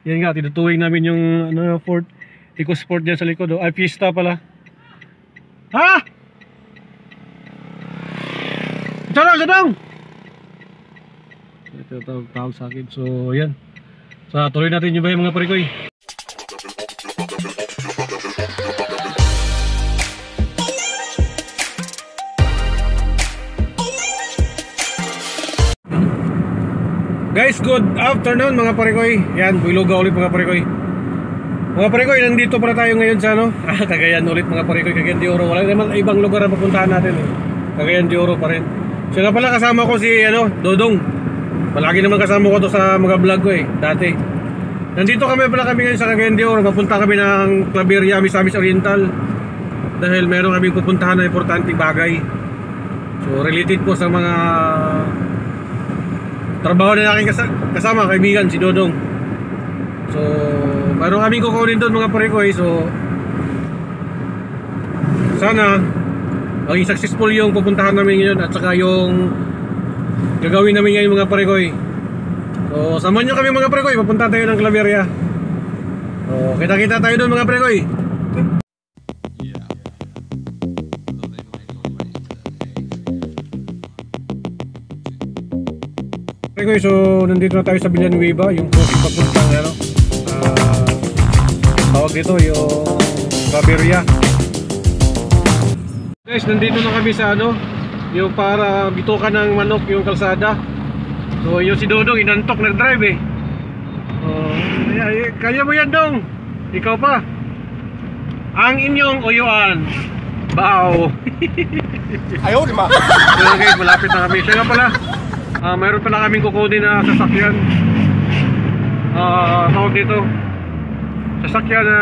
Yan nga, tinutuwing namin yung ano, Ford EcoSport dyan sa likod. Ay, Fiesta pala. Ha? Sadang! Ito tawag sa akin. So, yan. So, tuloy natin yung bahay mga parikoy. Guys, good afternoon mga parikoy. Yan, Builoga ulit mga parikoy. Mga parikoy, nandito pala tayo ngayon sa ano? Cagayan ulit mga parikoy, Cagayan de Oro. Wala naman ibang lugar na pupuntahan natin eh. Cagayan de Oro pa rin. So nga pala kasama ko si ano, Dodong. Palagi naman kasama ko to sa mga vlog ko eh, dati. Nandito kami ngayon sa Cagayan de Oro. Mapunta kami ng Claveria, Misamis Oriental. Dahil meron kaming pupuntahan na importanteng bagay. So related po sa mga trabaho na aking kasama, kaibigan, si Dodong. So, meron kaming kukunin doon mga parikoy. So, sana maging successful yung pupuntahan namin ngayon at saka yung gagawin namin ngayon mga parikoy. So, samahan nyo kami mga parikoy, papunta tayo ng Claveria. So, kita-kita tayo doon mga parikoy. Okay, so nandito na tayo sa Villanueva, yung crossing papuntang ano, tawag dito yung Claveria. Guys, nandito na kami sa ano, yung para bitukan ng manok yung kalsada. So yung si Dodong inantok na drive eh. Kaya mo yan Dong, ikaw pa. Ang inyong uyuan, bao. Ayaw lima. Okay, malapit na kami. Siya nga pala, mayroon pala kaming kukunin na sasakyan. Tawag dito, sasakyan na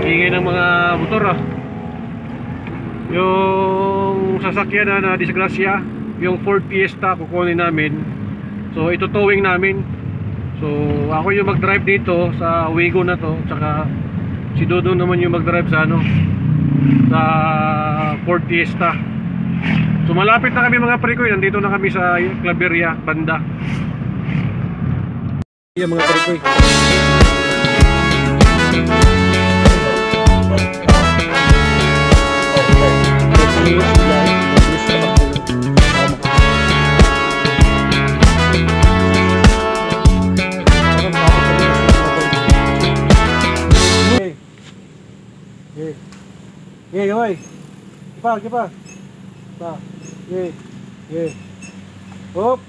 ingay ng mga motor yung sasakyan na disgrasya, yung Ford Fiesta kukunin namin. So ito towing namin. So ako yung mag-drive dito sa Wigo na to, tsaka si Dodo naman yung mag-drive sa ano, sa Ford Fiesta. So malapit na kami mga parikoy, nandito na kami sa Claveria, banda. Yan mga parikoy. Hey, hoy. Kipa. Hop.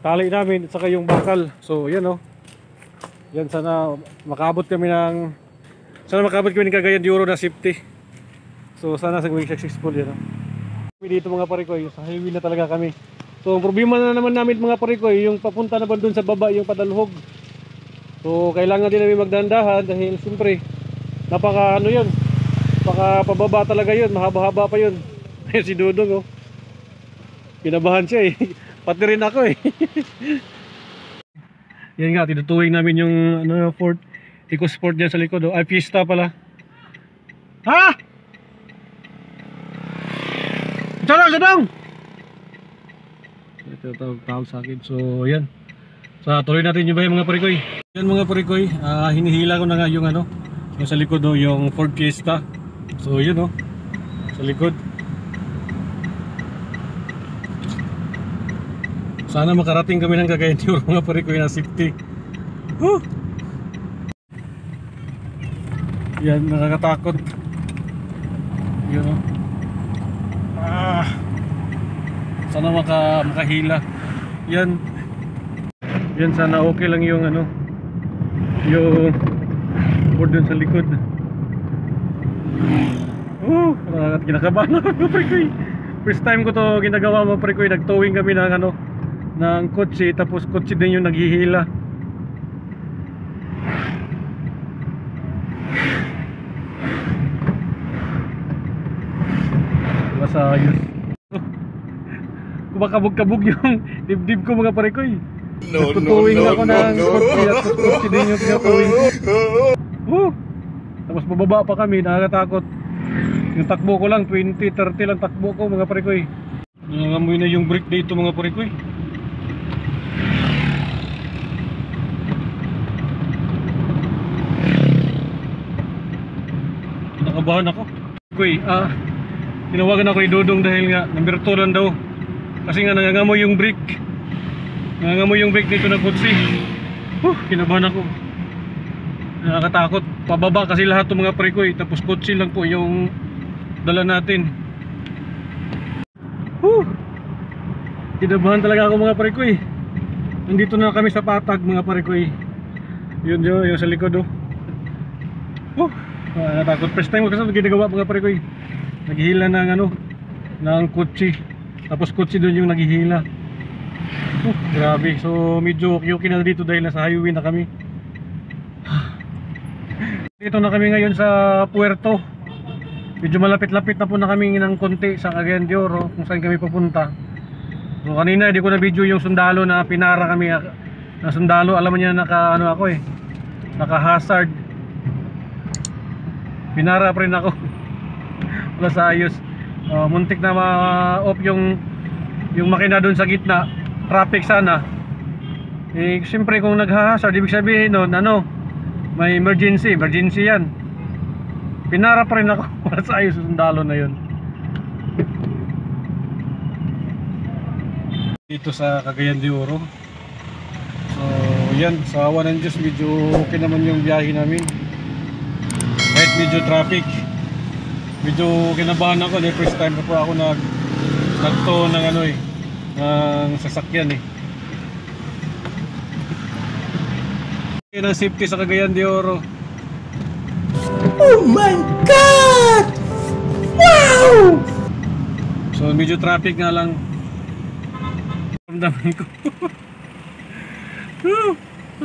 Tali namin at saka yung bakal. So yan yan, sana makabot kami ng Cagayan de Oro na safety. So sana maging successful yan kami dito mga parikoy. Sa highway na talaga kami. So ang problema na naman namin mga parikoy, yung papunta naman dun sa baba, yung padalhog. So kailangan din namin magdandahan dahil siyempre napaka ano yun, pababa talaga yun, mahaba-haba pa yun. Ayun si Dodong kinabahan siya eh. Pati rin ako eh. Yan nga, tinutuwing namin yung ano, Ford EcoSport dyan sa likod. Ay, Fiesta pala. Ha? Sadang! Ito tawag sa akin. So yan, so tuloy natin yung bahay mga parikoy. Yan mga parikoy, hinihila ko na nga yung ano, yung sa likod yung Ford Fiesta. So yun sa likod. Sana makarating kami ng Cagayan de Oro mga parikoy na safety. Yan, nakakatakot. Yun sana makahila. Yan sana okay lang yung ano, yung board dun sa likod. Kinakabahan ako mga parikoy. First time ko to ginagawa mga parikoy. Nagtowing kami ng ano, ng kotse, tapos kotse din yung naghihila. Masayos. Kumakabog-kabog yung dibdib ko mga parikoy. Nagtutuwing ako ng kotse at kotse din yung pinatuwing ko. Tapos bababa pa kami, nakakatakot. Yung takbo ko lang 20-30 lang takbo ko mga parikoy. Nangangamoy na yung brake dito mga parikoy. Nakabahan ako. Kuy, tinawagan ako ni Dodong dahil nga nambirto lang daw. Kasi nga nangangamoy yung brake. Nangangamoy yung brake nito ng kotse. Kinabahan ako. Nakakatakot. Pababa kasi lahat ng mga pre-koy. Tapos kotse lang po yung dala natin. Kinabahan talaga ako mga pre-koy. Nandito na kami sa Patag mga pre-koy. Yun yung sa likod natakot. First time ko kasi ginagawa mga pre-koy. Naghihila ng ng kotse. Tapos kotse doon yung naghihila. Grabe. So medyo okay na dito dahil nasa highway na kami. Dito na kami ngayon sa Puerto. Medyo malapit-lapit na po na kami ng konti sa Cagayan de Oro kung saan kami pupunta. So kanina hindi ko na video yung sundalo na pinara kami na sundalo. Alam mo niya naka naka hazard. Pinara pa rin ako. Wala sa ayos. Muntik na ma-off yung makina doon sa gitna. Traffic sana. Siyempre kung nag-hazard ibig sabihin nun may emergency yan. Pinara pa rin ako. Wala sa ayos yung sundalo na yun. Dito sa Cagayan de Oro. So yan, sa awa ng Diyos medyo okay naman yung biyahe namin. Kahit medyo traffic. Medyo kinabahan ako dahil first time po ako nagto ng ng sasakyan Yan ang safety sa Cagayan de Oro. Oh my God! Wow! So medyo traffic nga lang. Ramdaman ko.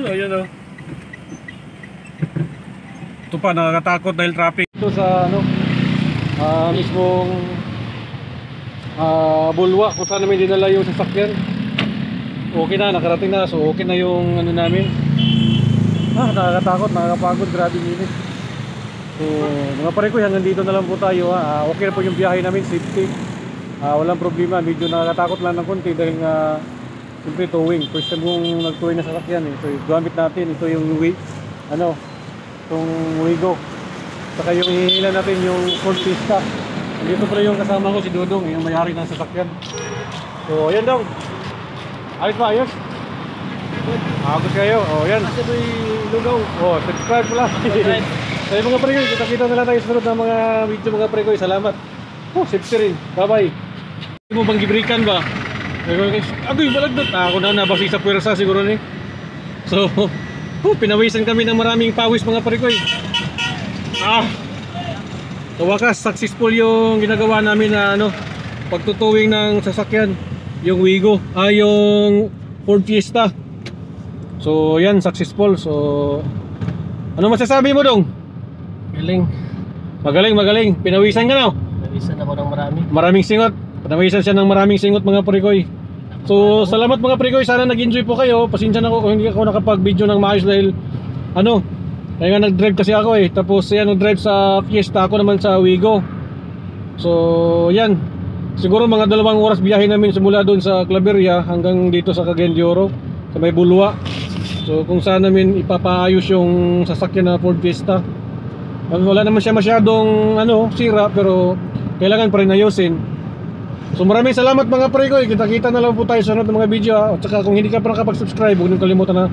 Ayan Ito pa, nakakatakot dahil traffic. Ito sa mismong Bulwa kung saan namin dinala yung sasakyan. Okay na, nakarating na. So okay na yung namin. Nakakatakot, nakakapagod, grabe init. So mga pare ko, hanggang dito na lang po tayo okay na po yung biyahe namin, safety. Walang problema, medyo nakakatakot lang ng konti dahil nga siyempre towing, first time kong nag-towing na sasakyan So gamit natin, ito yung itong Wigo. Saka yung ihila natin yung Ford Fiesta. Dito pala yung kasama ko si Dodong, yung may-ari ng sasakyan. So ayan daw. Ayos ba, ayos? Agos kayo, yan. Kasi may lugaw. Subscribe pala. Sa mga pre-koy, kita-kita na lang tayo sa sunod ng mga video mga pre-koy. Salamat. Safety rin. Bye-bye. Hindi mo bang gibrikan ba? Agoy, balagdot. Ako na nabasi sa puwersa siguro ni. So, pinawisan kami ng maraming pawis mga pre-koy. Sa wakas, successful yung ginagawa namin na pagtutuwing ng sasakyan. Yung Wigo, yung Ford Fiesta. So, yan, successful. So, ano masasabi mo dong? Magaling. Pinawisan ka na. Pinawisan ako ng marami. Maraming singot. Pinawisan siya ng maraming singot mga pre-koy. So salamat mga pre-koy. Sana nag-enjoy po kayo. Pasensya na ako kung hindi ako nakapag-video ng maayos dahil kaya nga nag-drive kasi ako Tapos yan, nag-drive sa Fiesta. Ako naman sa Wigo. So yan. Siguro mga 2 oras biyahe namin simula doon sa Claveria hanggang dito sa Cagayan de Oro sa may Bulwa. So kung saan namin ipapaayos yung sasakyan na Ford Fiesta. Wala naman siya masyadong sira pero kailangan pa rin ayusin. So maraming salamat mga pre-koy. Kita-kita na lang po tayo sa sunod ng mga video At saka kung hindi ka pa nakapag-subscribe, huwag niyong kalimutan na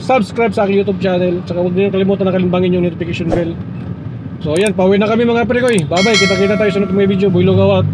subscribe sa aking YouTube channel. At saka huwag niyong kalimutan na kalimbangin yung notification bell. So ayan, pauwi na kami mga pre-koy. Bye bye, kita-kita tayo sa sunod ng mga video. Buhay lugaw out.